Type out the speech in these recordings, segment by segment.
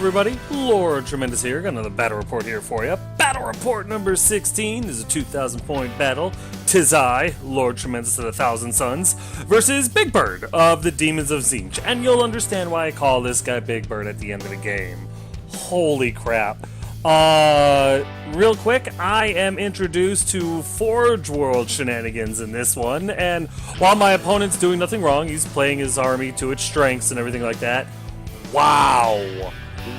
everybody, Lord Tremendous here. Got another battle report here for you. Battle report number 16 is a 2,000 point battle. 'Tis I, Lord Tremendous of the Thousand Suns, versus Big Bird of the Demons of Tzeentch. And you'll understand why I call this guy Big Bird at the end of the game. Holy crap. Real quick, I am introduced to Forge World shenanigans in this one, and while my opponent's doing nothing wrong, he's playing his army to its strengths and everything like that. Wow!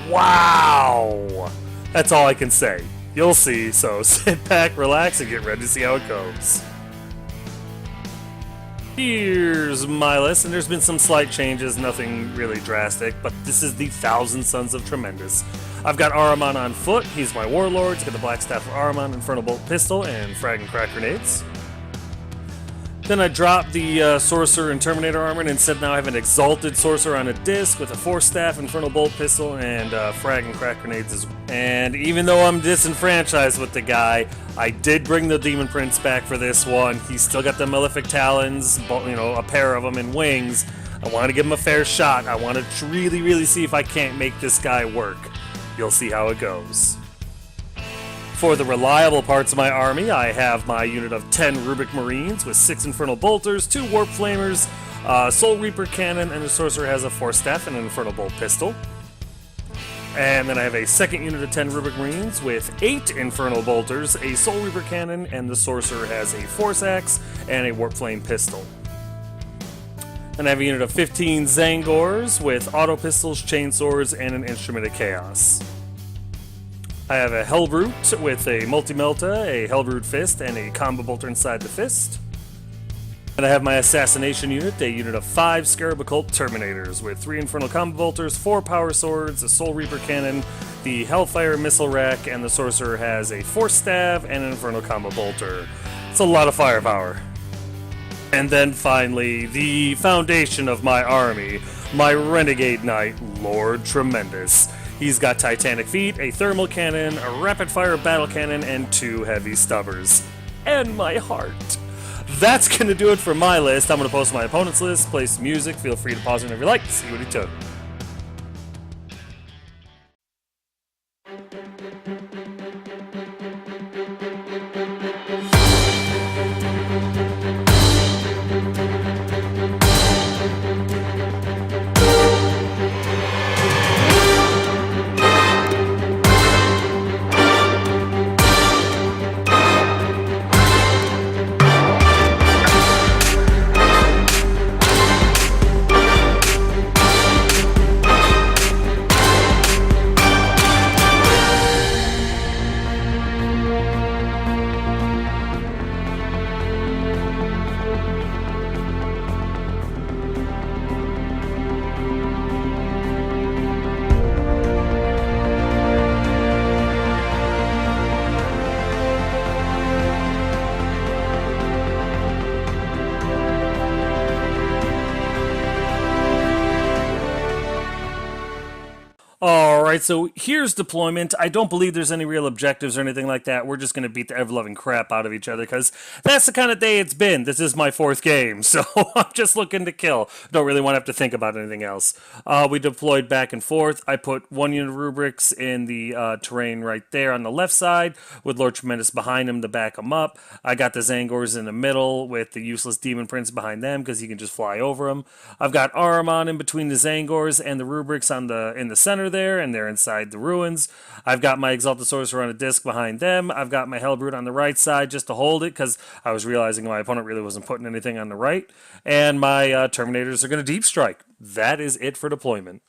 Wow! That's all I can say. You'll see, so sit back, relax, and get ready to see how it goes. Here's my list, and there's been some slight changes, nothing really drastic, but this is the Thousand Sons of Tremendous. I've got Ahriman on foot, he's my warlord, he's got the Black Staff of Ahriman, Infernal Bolt Pistol, and Frag and Crack Grenades. Then I dropped the Sorcerer and Terminator armor, and instead now I have an Exalted Sorcerer on a disc with a Force Staff, Infernal Bolt Pistol, and Frag and Crack Grenades as well. And even though I'm disenfranchised with the guy, I did bring the Demon Prince back for this one. He's still got the Malefic Talons, you know, a pair of them, and wings. I want to give him a fair shot. I want to really see if I can't make this guy work. You'll see how it goes. For the reliable parts of my army, I have my unit of 10 Rubric Marines with 6 Infernal Bolters, 2 Warp Flamers, Soul Reaper Cannon, and the Sorcerer has a Force Staff and an Infernal Bolt Pistol. And then I have a second unit of 10 Rubric Marines with 8 Infernal Bolters, a Soul Reaper Cannon, and the Sorcerer has a Force Axe and a Warp Flame Pistol. Then I have a unit of 15 Zangors with Auto Pistols, Chainswords, and an Instrument of Chaos. I have a Hellbrute with a Multi-Melta, a Hellbrute Fist, and a Combo Bolter inside the fist. And I have my Assassination unit, a unit of 5 Scarab Occult Terminators with 3 Infernal Combo Bolters, 4 Power Swords, a Soul Reaper Cannon, the Hellfire Missile Rack, and the Sorcerer has a Force Staff and an Infernal Combo Bolter. It's a lot of firepower. And then finally, the foundation of my army, my Renegade Knight, Lord Tremendous. He's got Titanic Feet, a Thermal Cannon, a Rapid Fire Battle Cannon, and 2 Heavy Stubbers. And my heart. That's gonna do it for my list. I'm gonna post my opponent's list, play some music, feel free to pause whenever you like, see what he took. Alright, so here's deployment. I don't believe there's any real objectives or anything like that. We're just going to beat the ever-loving crap out of each other because that's the kind of day it's been. This is my 4th game, so I'm just looking to kill. Don't really want to have to think about anything else. We deployed back and forth. I put 1 unit of rubrics in the terrain right there on the left side with Lord Tremendous behind him to back him up. I got the Zangors in the middle with the useless Demon Prince behind them because he can just fly over them. I've got Ahriman in between the Zangors and the rubrics in the center there, and they're inside the ruins. I've got my Exalted Sorcerer on a disc behind them. I've got my Hellbrute on the right side just to hold it because I was realizing my opponent really wasn't putting anything on the right. And my Terminators are going to deep strike. That is it for deployment.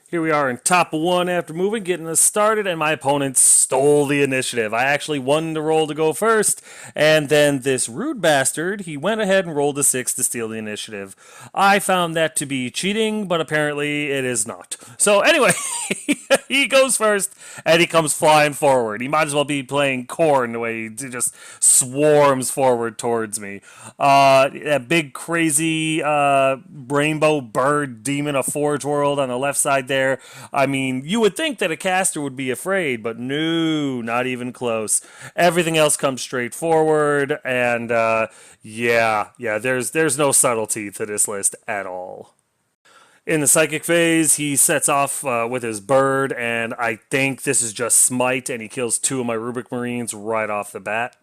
Here we are in top 1 after moving, getting us started, and my opponent stole the initiative. I actually won the roll to go first, and then this rude bastard, he went ahead and rolled a 6 to steal the initiative. I found that to be cheating, but apparently it is not. So anyway, he goes first, and he comes flying forward. He might as well be playing corn the way he just swarms forward towards me. That big crazy rainbow bird demon of Forge World on the left side there. I mean, you would think that a caster would be afraid, but no, not even close. Everything else comes straight forward, and yeah, there's no subtlety to this list at all. In the psychic phase, he sets off with his bird, and I think this is just smite, and he kills 2 of my Rubric Marines right off the bat.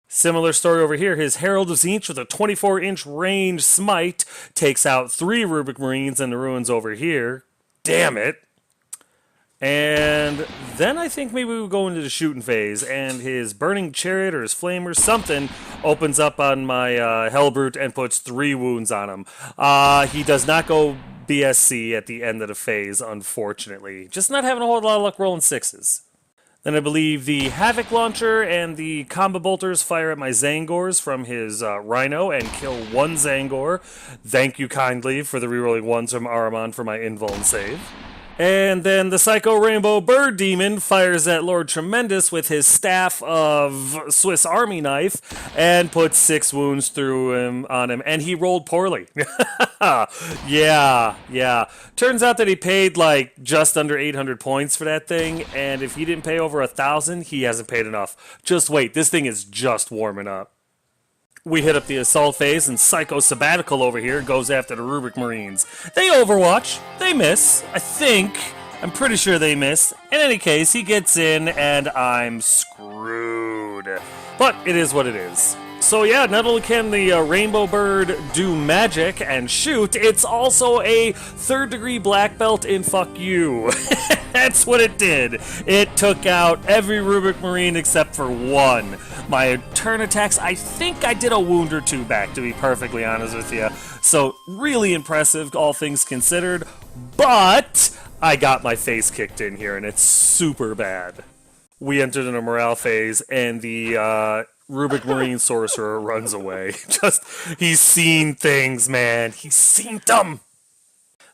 Similar story over here. His Herald of Tzeentch with a 24-inch range smite takes out 3 Rubric Marines in the ruins over here. Damn it. And then I think maybe we'll go into the shooting phase, and his Burning Chariot or his Flamer, something, opens up on my Hellbrute and puts 3 wounds on him. He does not go BSC at the end of the phase, unfortunately. Just not having a whole lot of luck rolling 6s. Then I believe the Havoc Launcher and the Combo Bolters fire at my Zangors from his Rhino and kill 1 Zangor. Thank you kindly for the rerolling 1s from Ahriman for my invuln save. And then the Psycho Rainbow Bird Demon fires at Lord Tremendous with his Staff of Swiss Army Knife and puts 6 wounds through him on him. And he rolled poorly. Yeah. Turns out that he paid like just under 800 points for that thing. And if he didn't pay over 1,000, he hasn't paid enough. Just wait, this thing is just warming up. We hit up the assault phase, and Psycho Sabbatical over here goes after the Rubric Marines. They overwatch. They miss. I think. I'm pretty sure they miss. In any case, he gets in, and I'm screwed. But it is what it is. So yeah, not only can the Rainbow Bird do magic and shoot, it's also a 3rd degree black belt in fuck you. That's what it did. It took out every Rubric Marine except for 1. My turn attacks, I think I did a wound or 2 back, to be perfectly honest with you. So really impressive, all things considered. But I got my face kicked in here, and it's super bad. We entered in a morale phase, and the Rubric Marine Sorcerer runs away. He's seen things, man. He's seen them.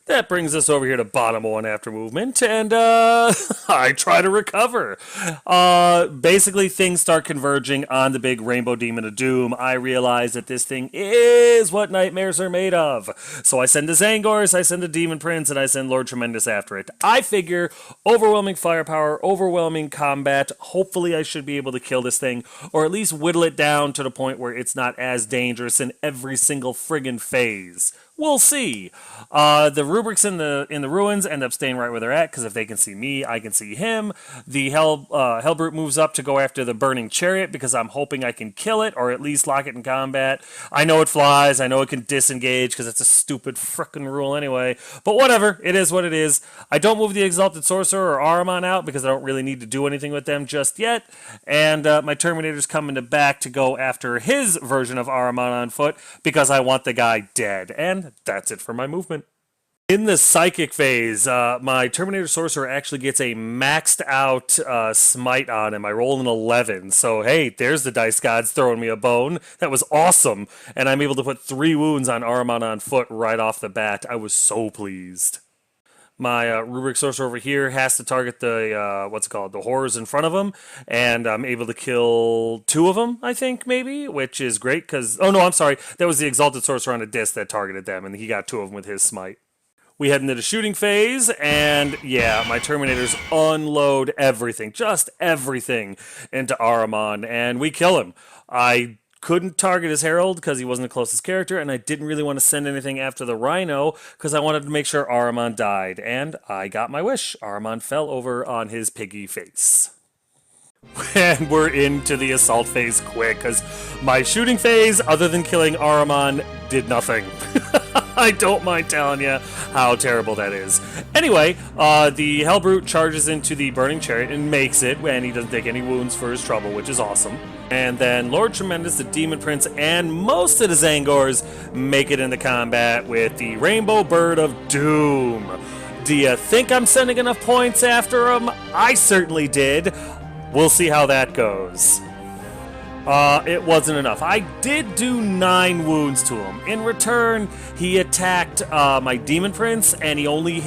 That brings us over here to bottom 1 after movement, and I try to recover. Basically, things start converging on the big Rainbow Demon of Doom. I realize that this thing is what nightmares are made of. So I send the Zangors, I send the Demon Prince, and I send Lord Tremendous after it. I figure overwhelming firepower, overwhelming combat. Hopefully I should be able to kill this thing, or at least whittle it down to the point where it's not as dangerous in every single friggin' phase. We'll see. The rubrics in the ruins end up staying right where they're at, because if they can see me, I can see him. The Hellbrute moves up to go after the Burning Chariot, because I'm hoping I can kill it, or at least lock it in combat. I know it flies, I know it can disengage, because it's a stupid frickin' rule anyway. But whatever, it is what it is. I don't move the Exalted Sorcerer or Ahriman out, because I don't really need to do anything with them just yet. And my Terminator's coming to back to go after his version of Ahriman on foot, because I want the guy dead. And that's it for my movement. In the Psychic phase, my Terminator Sorcerer actually gets a maxed out smite on him. I roll an 11, so hey, there's the dice gods throwing me a bone. That was awesome, and I'm able to put 3 wounds on Ahriman on foot right off the bat. I was so pleased. My Rubric Sorcerer over here has to target the, the horrors in front of him, and I'm able to kill 2 of them, I think, maybe, which is great, because, oh no, I'm sorry, that was the Exalted Sorcerer on a disc that targeted them, and he got 2 of them with his smite. We head into the shooting phase, and yeah, my Terminators unload everything, just everything, into Ahriman, and we kill him. I couldn't target his Herald because he wasn't the closest character, and I didn't really want to send anything after the Rhino because I wanted to make sure Ahriman died, and I got my wish. Ahriman fell over on his piggy face. And we're into the assault phase quick, because my shooting phase, other than killing Ahriman, did nothing. I don't mind telling you how terrible that is. Anyway, the Hellbrute charges into the Burning Chariot and makes it, and he doesn't take any wounds for his trouble, which is awesome. And then Lord Tremendous, the Demon Prince, and most of the Zangors make it into combat with the Rainbow Bird of Doom. Do you think I'm sending enough points after him? I certainly did. We'll see how that goes. It wasn't enough. I did do 9 wounds to him. In return, he attacked my Demon Prince, and he only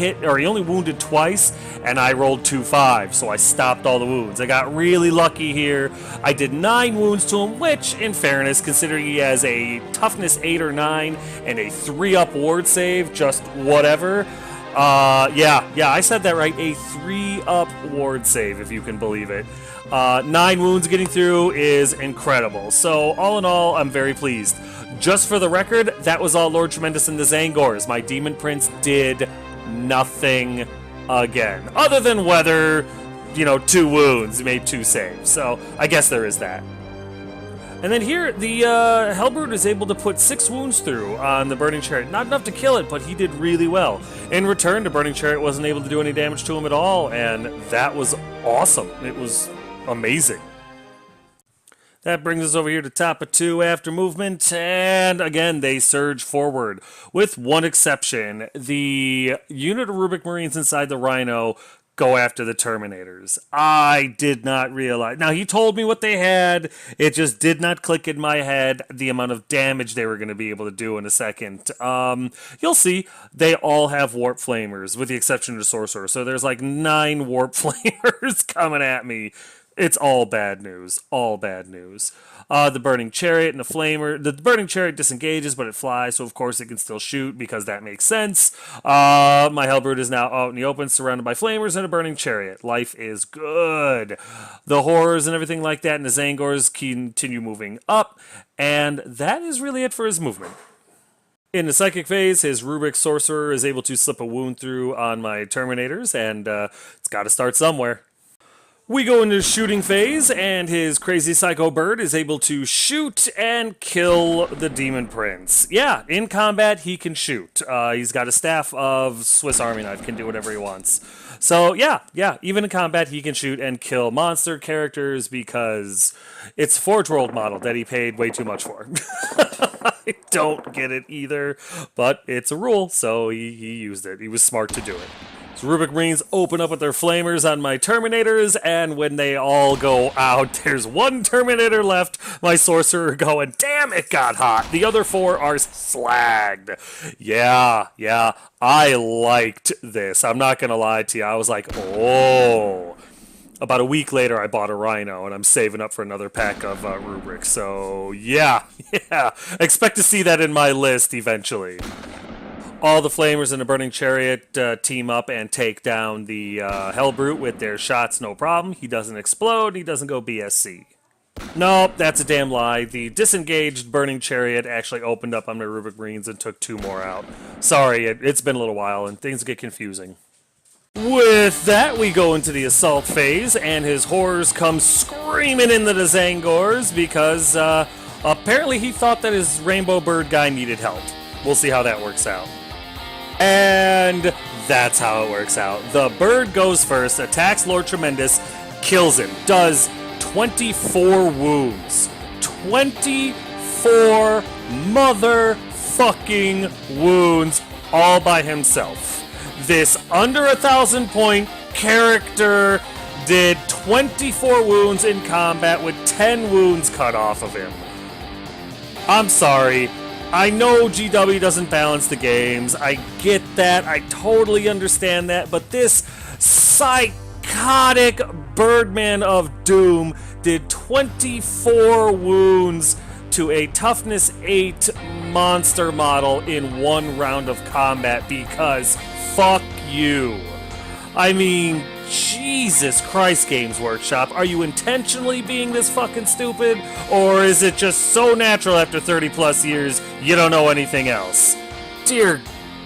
wounded twice, and I rolled 2 5s, so I stopped all the wounds. I got really lucky here. I did 9 wounds to him, which, in fairness, considering he has a toughness 8 or 9 and a 3-up ward save, just whatever, Yeah, I said that right. A 3-up ward save, if you can believe it. 9 wounds getting through is incredible. So, all in all, I'm very pleased. Just for the record, that was all Lord Tremendous and the Zangors. My Demon Prince did nothing again. Other than weather, 2 wounds. He made 2 saves. So, I guess there is that. And then here, the Hellbrute is able to put 6 wounds through on the Burning Chariot. Not enough to kill it, but he did really well. In return, the Burning Chariot wasn't able to do any damage to him at all, and that was awesome. It was amazing. That brings us over here to top of 2 after movement, and again, they surge forward. With one exception, the unit of Rubric Marines inside the Rhino go after the Terminators. I did not realize. Now, he told me what they had. It just did not click in my head the amount of damage they were going to be able to do in a second. You'll see. They all have Warp Flamers, with the exception of the Sorcerer. So there's like 9 Warp Flamers coming at me. It's all bad news. All bad news. The Burning Chariot and the Flamer. The Burning Chariot disengages, but it flies, so of course it can still shoot because that makes sense. My Hellbrute is now out in the open, surrounded by Flamers and a Burning Chariot. Life is good. The Horrors and everything like that and the Zangors continue moving up, and that is really it for his movement. In the Psychic phase, his Rubric Sorcerer is able to slip a wound through on my Terminators, and it's got to start somewhere. We go into the shooting phase, and his crazy psycho bird is able to shoot and kill the Demon Prince. Yeah, in combat, he can shoot. He's got a staff of Swiss Army knife, can do whatever he wants. So, yeah, even in combat, he can shoot and kill monster characters because it's Forge World model that he paid way too much for. I don't get it either, but it's a rule, so he used it. He was smart to do it. Rubric Marines open up with their Flamers on my Terminators, and when they all go out, there's 1 Terminator left. My Sorcerer going, damn, it got hot. The other 4 are slagged. Yeah, I liked this. I'm not going to lie to you. I was like, oh. About a week later, I bought a Rhino, and I'm saving up for another pack of Rubric. So, yeah. Expect to see that in my list eventually. All the Flamers and the Burning Chariot team up and take down the Hellbrute with their shots, no problem. He doesn't explode, he doesn't go BSC. Nope, that's a damn lie. The disengaged Burning Chariot actually opened up on my Rubric Marines and took 2 more out. Sorry, it's been a little while and things get confusing. With that, we go into the assault phase, and his horrors come screaming into the Zangors because apparently he thought that his Rainbow Bird guy needed help. We'll see how that works out. And that's how it works out. The bird goes first, attacks Lord Tremendous, kills him, does 24 wounds. 24 motherfucking wounds all by himself. This under 1,000 point character did 24 wounds in combat with 10 wounds cut off of him. I'm sorry. I know GW doesn't balance the games. I get that. I totally understand that. But this psychotic Birdman of Doom did 24 wounds to a toughness 8 monster model in 1 round of combat because fuck you. I mean, Jesus Christ, Games Workshop, are you intentionally being this fucking stupid? Or is it just so natural after 30 plus years you don't know anything else? Dear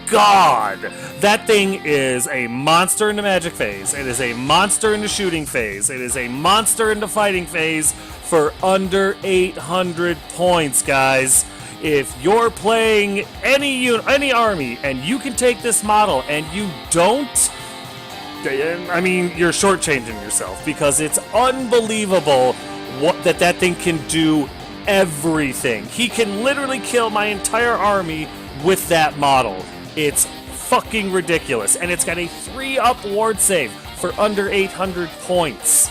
God, that thing is a monster in the magic phase. It is a monster in the shooting phase. It is a monster in the fighting phase for under 800 points, guys. If you're playing any army and you can take this model and you don't, I mean, you're shortchanging yourself because it's unbelievable what that thing can do everything. He can literally kill my entire army with that model. It's fucking ridiculous. And it's got a 3-up ward save for under 800 points.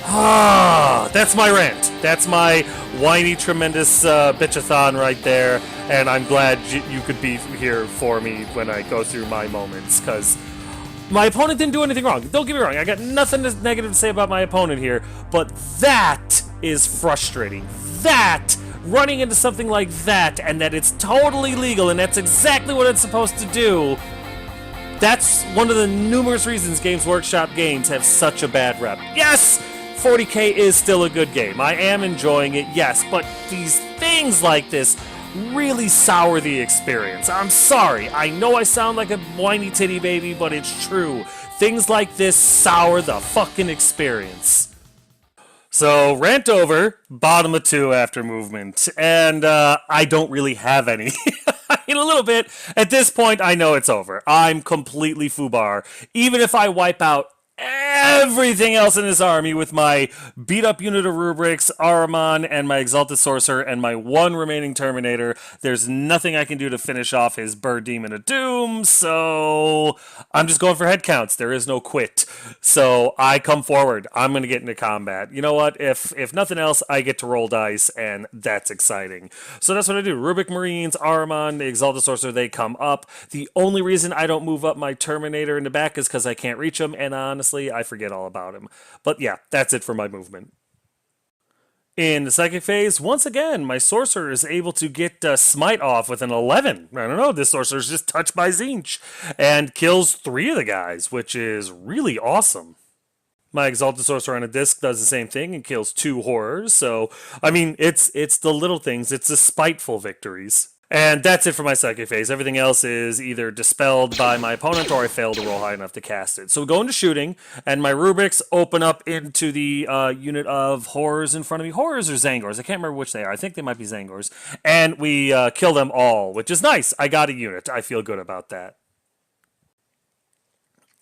That's my rant. That's my whiny, tremendous bitchathon right there. And I'm glad you could be here for me when I go through my moments, because my opponent didn't do anything wrong. Don't get me wrong. I got nothing negative to say about my opponent here, but that is frustrating. That, running into something like that, and that it's totally legal, and that's exactly what it's supposed to do, That's one of the numerous reasons Games Workshop games have such a bad rep. Yes, 40K is still a good game. I am enjoying it, yes, but these things like this really sour the experience. I'm sorry. I know I sound like a whiny titty baby, but it's true. Things like this sour the fucking experience. So, rant over, bottom of 2 after movement, and I don't really have any. In a little bit, at this point, I know it's over. I'm completely foobar. Even if I wipe out everything else in his army with my beat-up unit of Rubrics, Ahriman, and my Exalted Sorcerer, and my one remaining Terminator, there's nothing I can do to finish off his Bird Demon of Doom, so I'm just going for head counts. There is no quit. So I come forward. I'm going to get into combat. You know what? If nothing else, I get to roll dice, and that's exciting. So that's what I do. Rubric Marines, Ahriman, the Exalted Sorcerer, they come up. The only reason I don't move up my Terminator in the back is because I can't reach him, and honestly, I forget all about him. But yeah, that's it for my movement. In the second phase, once again, my Sorcerer is able to get Smite off with an 11. I don't know, this Sorcerer is just touched by Tzeentch and kills 3 of the guys, which is really awesome. My Exalted Sorcerer on a disc does the same thing and kills 2 horrors, so, I mean, it's the little things, it's the spiteful victories. And that's it for my second phase. Everything else is either dispelled by my opponent or I fail to roll high enough to cast it. So we go into shooting, and my rubrics open up into the unit of horrors in front of me. Horrors or Zangors? I can't remember which they are. I think they might be Zangors. And we kill them all, which is nice. I got a unit. I feel good about that.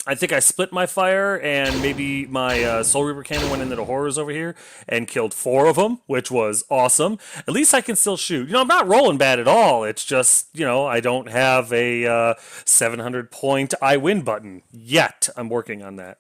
I think I split my fire, and maybe my Soul Reaper Cannon went into the horrors over here and killed 4 of them, which was awesome. At least I can still shoot. You know, I'm not rolling bad at all. It's just, you know, I don't have a 700-point I win button yet. I'm working on that.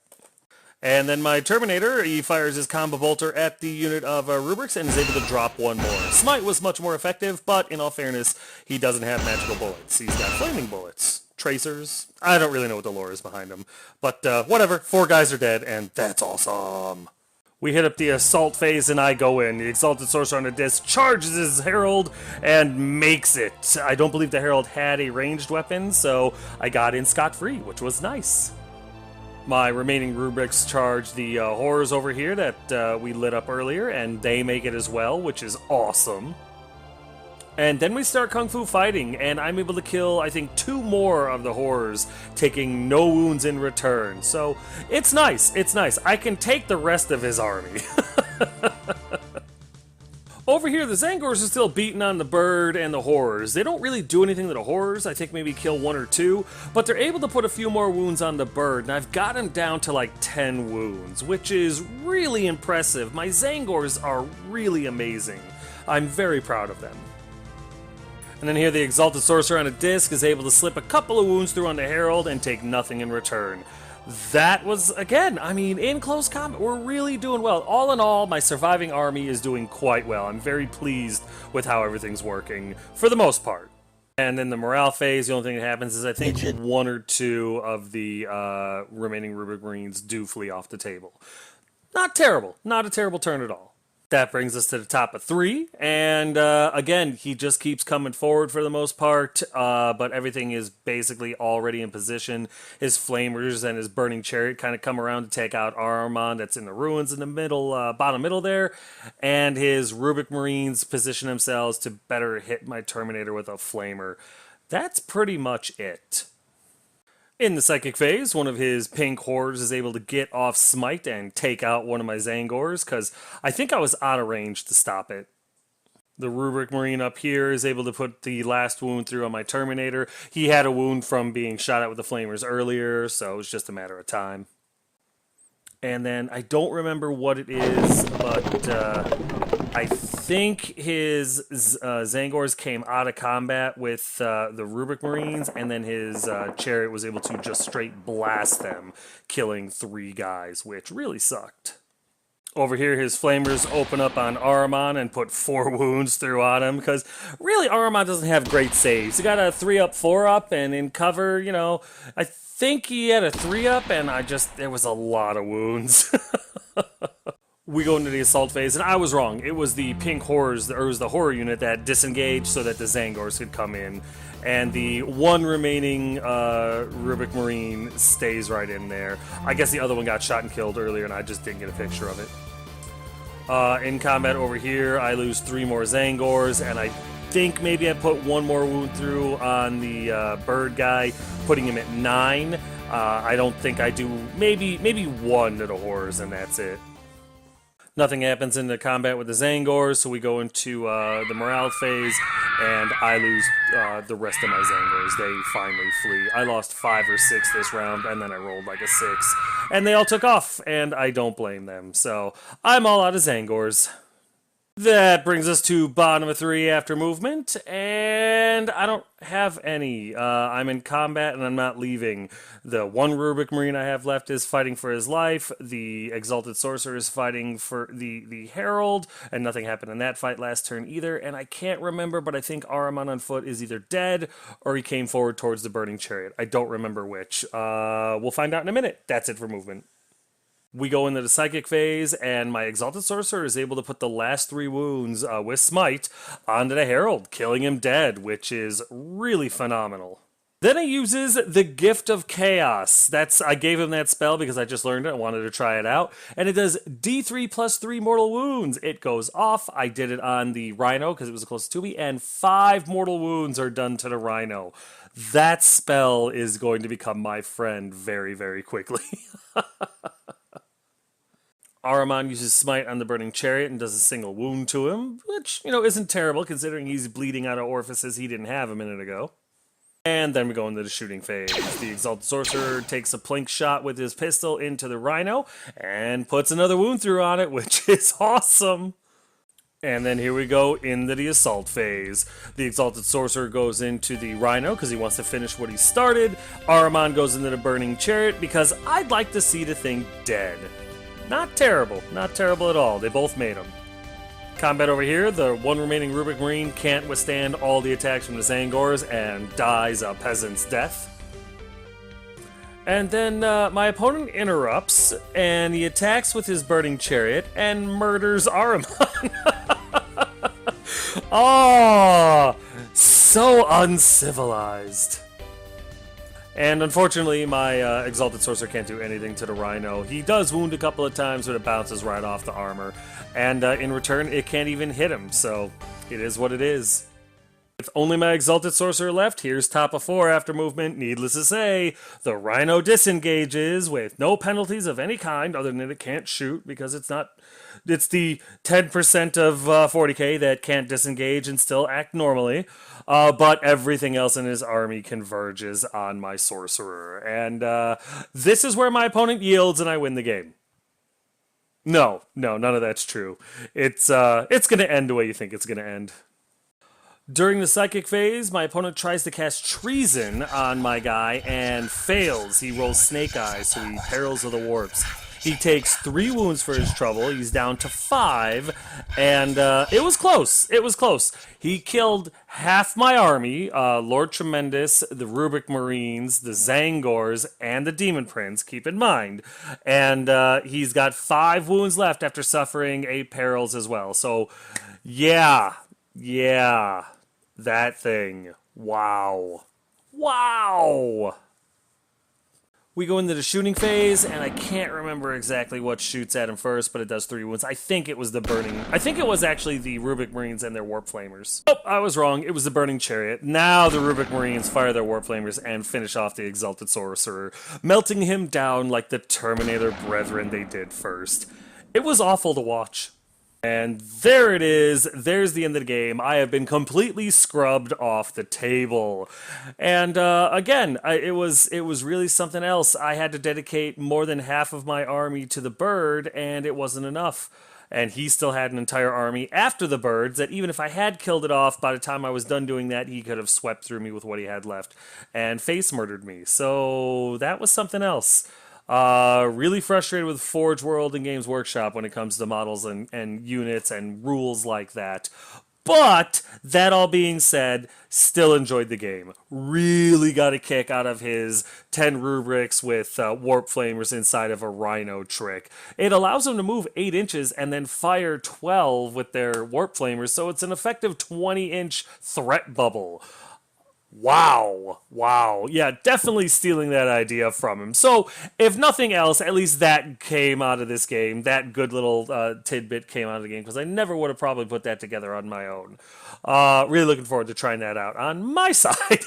And then my Terminator, he fires his combo bolter at the unit of rubrics and is able to drop 1 more. Smite was much more effective, but in all fairness, he doesn't have magical bullets. He's got flaming bullets. Tracers. I don't really know what the lore is behind them. But whatever, 4 guys are dead, and that's awesome. We hit up the assault phase, and I go in. The Exalted Sorcerer on the disc charges his Herald and makes it. I don't believe the Herald had a ranged weapon, so I got in scot-free, which was nice. My remaining rubrics charge the horrors over here that we lit up earlier, and they make it as well, which is awesome. And then we start Kung Fu fighting, and I'm able to kill, I think, 2 more of the horrors, taking no wounds in return. So, it's nice, it's nice. I can take the rest of his army. Over here, the Zangors are still beating on the bird and the horrors. They don't really do anything to the horrors, I think maybe kill 1 or 2, but they're able to put a few more wounds on the bird, and I've got him down to like 10 wounds, which is really impressive. My Zangors are really amazing. I'm very proud of them. And then here the Exalted Sorcerer on a disc is able to slip a couple of wounds through on the Herald and take nothing in return. That was, again, I mean, in close combat, we're really doing well. All in all, my surviving army is doing quite well. I'm very pleased with how everything's working, for the most part. And then the morale phase, the only thing that happens is I think 1 or 2 of the remaining Rubric Marines do flee off the table. Not terrible. Not a terrible turn at all. That brings us to the top of 3, and again, he just keeps coming forward for the most part, but everything is basically already in position. His Flamers and his Burning Chariot kind of come around to take out Ahriman that's in the ruins in the middle, bottom middle there, and his Rubric Marines position themselves to better hit my Terminator with a Flamer. That's pretty much it. In the psychic phase, one of his pink horrors is able to get off Smite and take out one of my Zangors, because I think I was out of range to stop it. The Rubric Marine up here is able to put the last wound through on my Terminator. He had a wound from being shot at with the Flamers earlier, so it was just a matter of time. And then, I don't remember what it is, but I think his Zangors came out of combat with the Rubric Marines, and then his Chariot was able to just straight blast them, killing 3 guys, which really sucked. Over here, his Flamers open up on Ahriman and put 4 wounds through on him, because really Ahriman doesn't have great saves. He got a 3-up, 4-up, and in cover, you know, I think he had a 3-up, and there was a lot of wounds. We go into the assault phase, and I was wrong. It was the pink horrors, or it was the horror unit that disengaged so that the Zangors could come in, and the one remaining Rubik Marine stays right in there. I guess the other one got shot and killed earlier, and I just didn't get a picture of it. In combat over here, I lose 3 more Zangors, and I think maybe I put 1 more wound through on the bird guy, putting him at 9. I don't think I do. Maybe 1 to the horrors, and that's it. Nothing happens in the combat with the Zangors, so we go into the morale phase, and I lose the rest of my Zangors. They finally flee. I lost 5 or 6 this round, and then I rolled like a 6. And they all took off, and I don't blame them. So I'm all out of Zangors. That brings us to bottom of 3 after movement, and I don't have any. I'm in combat and I'm not leaving. The 1 Rubik Marine I have left is fighting for his life. The Exalted Sorcerer is fighting for the Herald, and nothing happened in that fight last turn either. And I can't remember, but I think Ahriman on foot is either dead or he came forward towards the Burning Chariot. I don't remember which. We'll find out in a minute. That's it for movement. We go into the Psychic phase, and my Exalted Sorcerer is able to put the last 3 wounds with Smite onto the Herald, killing him dead, which is really phenomenal. Then he uses the Gift of Chaos. I gave him that spell because I just learned it. I wanted to try it out. And it does D3 plus 3 mortal wounds. It goes off. I did it on the Rhino because it was close to me, and 5 mortal wounds are done to the Rhino. That spell is going to become my friend very, very quickly. Ahriman uses Smite on the Burning Chariot and does a single wound to him, which, isn't terrible considering he's bleeding out of orifices he didn't have a minute ago. And then we go into the shooting phase. The Exalted Sorcerer takes a plink shot with his pistol into the Rhino and puts another wound through on it, which is awesome. And then here we go into the assault phase. The Exalted Sorcerer goes into the Rhino because he wants to finish what he started. Ahriman goes into the Burning Chariot because I'd like to see the thing dead. Not terrible at all. They both made them. Combat over here, the 1 remaining Rubik Marine can't withstand all the attacks from the Zangors and dies a peasant's death. And then my opponent interrupts, and he attacks with his Burning Chariot and murders Ahriman. Oh, so uncivilized. And unfortunately, my Exalted Sorcerer can't do anything to the Rhino. He does wound a couple of times, but it bounces right off the armor. And in return, it can't even hit him, so it is what it is. With only my Exalted Sorcerer left, here's top of 4 after movement. Needless to say, the Rhino disengages with no penalties of any kind, other than it can't shoot, because it's the 10% of 40k that can't disengage and still act normally. But everything else in his army converges on my Sorcerer. And this is where my opponent yields and I win the game. No, none of that's true. It's going to end the way you think it's going to end. During the Psychic phase, my opponent tries to cast Treason on my guy and fails. He rolls Snake Eyes, so he Perils of the Warps. He takes 3 wounds for his trouble. He's down to 5, and it was close. It was close. He killed half my army, Lord Tremendous, the Rubik Marines, the Zangors, and the Demon Prince, keep in mind. And he's got 5 wounds left after suffering 8 perils as well. So, yeah, that thing. Wow. We go into the shooting phase, and I can't remember exactly what shoots at him first, but it does 3 wounds. I think it was actually the Rubik Marines and their Warp Flamers. Oh, I was wrong. It was the Burning Chariot. Now the Rubik Marines fire their Warp Flamers and finish off the Exalted Sorcerer, melting him down like the Terminator brethren they did first. It was awful to watch. And there it is. There's the end of the game. I have been completely scrubbed off the table. And again, it was really something else. I had to dedicate more than half of my army to the bird, and it wasn't enough. And he still had an entire army after the birds that even if I had killed it off, by the time I was done doing that, he could have swept through me with what he had left and face murdered me. So that was something else. Really frustrated with Forge World and Games Workshop when it comes to models and units and rules like that. But that all being said, still enjoyed the game. Really got a kick out of his 10 rubrics with warp flamers inside of a rhino trick. It allows them to move 8 inches and then fire 12 with their warp flamers, so it's an effective 20-inch threat bubble. Wow. Yeah, definitely stealing that idea from him. So, if nothing else, at least that came out of this game. That good little tidbit came out of the game, because I never would have probably put that together on my own. Really looking forward to trying that out on my side.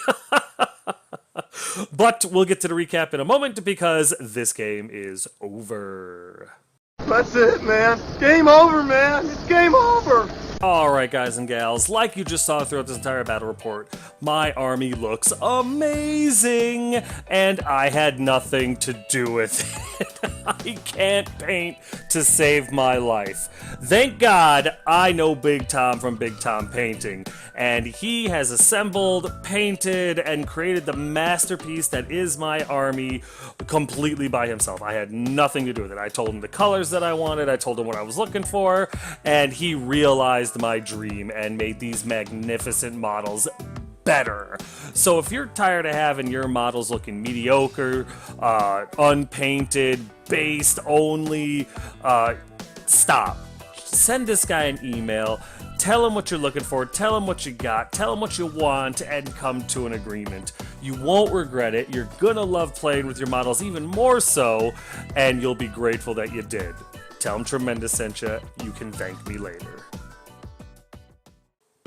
But we'll get to the recap in a moment, because this game is over. That's it, man. Game over, man. It's game over. Alright, guys and gals, like you just saw throughout this entire battle report, my army looks amazing, and I had nothing to do with it. I can't paint to save my life. Thank God I know Big Tom from Big Tom Painting, and he has assembled, painted, and created the masterpiece that is my army completely by himself. I had nothing to do with it. I told him the colors that I wanted, I told him what I was looking for, and he realized my dream and made these magnificent models better. So if you're tired of having your models looking mediocre, unpainted, based only, stop. Send this guy an email. Tell him what you're looking for, tell him what you got, tell him what you want, and come to an agreement. You won't regret it. You're gonna love playing with your models even more so, and you'll be grateful that you did. Tell him Tremendous sent you. You can thank me later.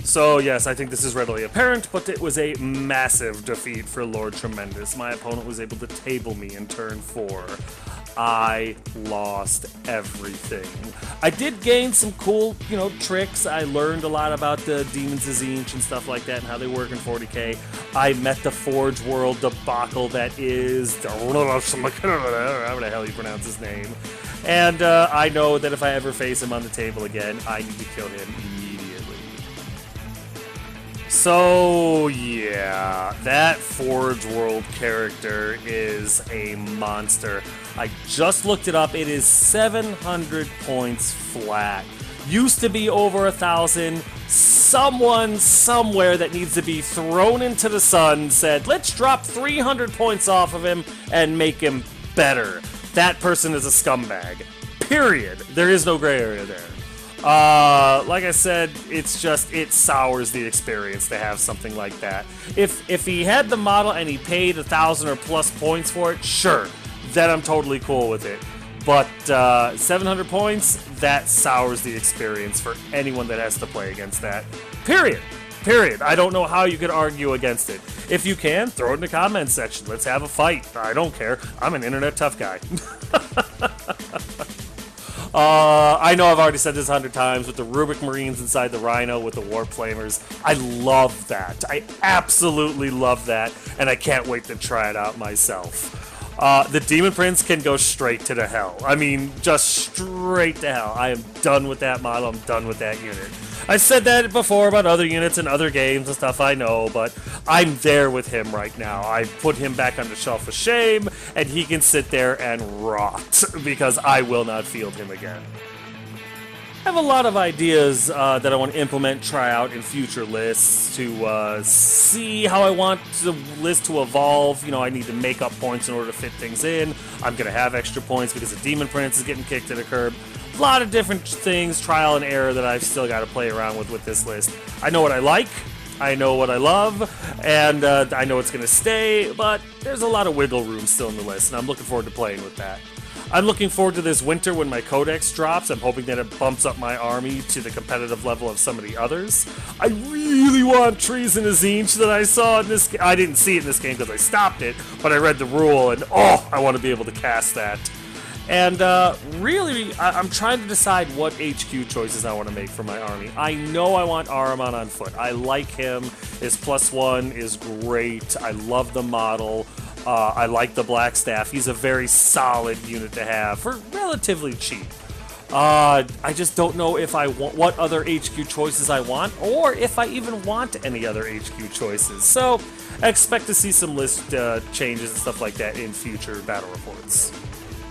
So yes, I think this is readily apparent, but it was a massive defeat for Lord Tremendous. My opponent was able to table me in turn 4. I lost everything. I did gain some cool, tricks. I learned a lot about the Demons of Tzeentch and stuff like that and how they work in 40k. I met the Forge World debacle that is... however the hell you pronounce his name. And I know that if I ever face him on the table again, I need to kill him immediately. So, yeah, that Forge World character is a monster. I just looked it up. It is 700 points flat. Used to be over 1,000. Someone somewhere that needs to be thrown into the sun said, let's drop 300 points off of him and make him better. That person is a scumbag. Period. There is no gray area there. Like I said, it sours the experience to have something like that. If he had the model and he paid 1,000 or plus points for it, sure, then I'm totally cool with it. But 700 points, that sours the experience for anyone that has to play against that. Period. I don't know how you could argue against it. If you can, throw it in the comments section. Let's have a fight. I don't care. I'm an internet tough guy. I know I've already said this 100 times with the Rubik Marines inside the Rhino with the Warp Flamers. I love that. I absolutely love that, and I can't wait to try it out myself. The Demon Prince can go straight to the hell. I mean, just straight to hell. I am done with that model. I'm done with that unit. I said that before about other units and other games and stuff, I know, but I'm there with him right now. I put him back on the shelf of shame, and he can sit there and rot, because I will not field him again. I have a lot of ideas that I want to implement, try out in future lists to see how I want the list to evolve. I need to make up points in order to fit things in. I'm going to have extra points because the Demon Prince is getting kicked to the curb. A lot of different things, trial and error, that I've still got to play around with this list. I know what I like, I know what I love, and I know it's going to stay, but there's a lot of wiggle room still in the list, and I'm looking forward to playing with that. I'm looking forward to this winter when my codex drops. I'm hoping that it bumps up my army to the competitive level of some of the others. I really want Treason of Tzeentch that I saw in this game. I didn't see it in this game because I stopped it, but I read the rule, and I want to be able to cast that. And really, I'm trying to decide what HQ choices I want to make for my army. I know I want Ahriman on foot. I like him. His +1 is great. I love the model. I like the Black Staff. He's a very solid unit to have for relatively cheap. I just don't know if I want what other HQ choices I want, or if I even want any other HQ choices. So, expect to see some list changes and stuff like that in future battle reports.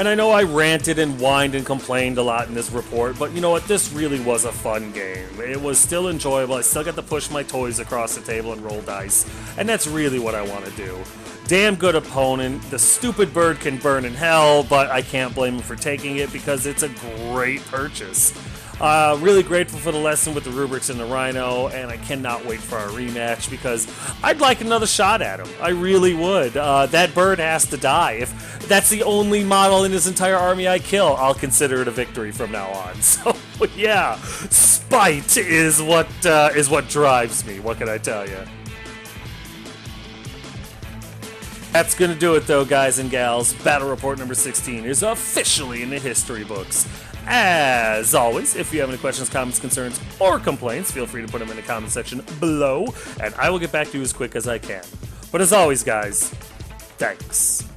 And I know I ranted and whined and complained a lot in this report, but you know what? This really was a fun game. It was still enjoyable. I still got to push my toys across the table and roll dice, and that's really what I want to do. Damn good opponent. The stupid bird can burn in hell, but I can't blame him for taking it because it's a great purchase. Really grateful for the lesson with the rubrics and the Rhino, and I cannot wait for our rematch because I'd like another shot at him. I really would. That bird has to die. If that's the only model in his entire army I kill, I'll consider it a victory from now on. So yeah, spite is what drives me. What can I tell you? That's going to do it, though, guys and gals. Battle Report number 16 is officially in the history books. As always, if you have any questions, comments, concerns, or complaints, feel free to put them in the comment section below, and I will get back to you as quick as I can. But as always, guys, thanks.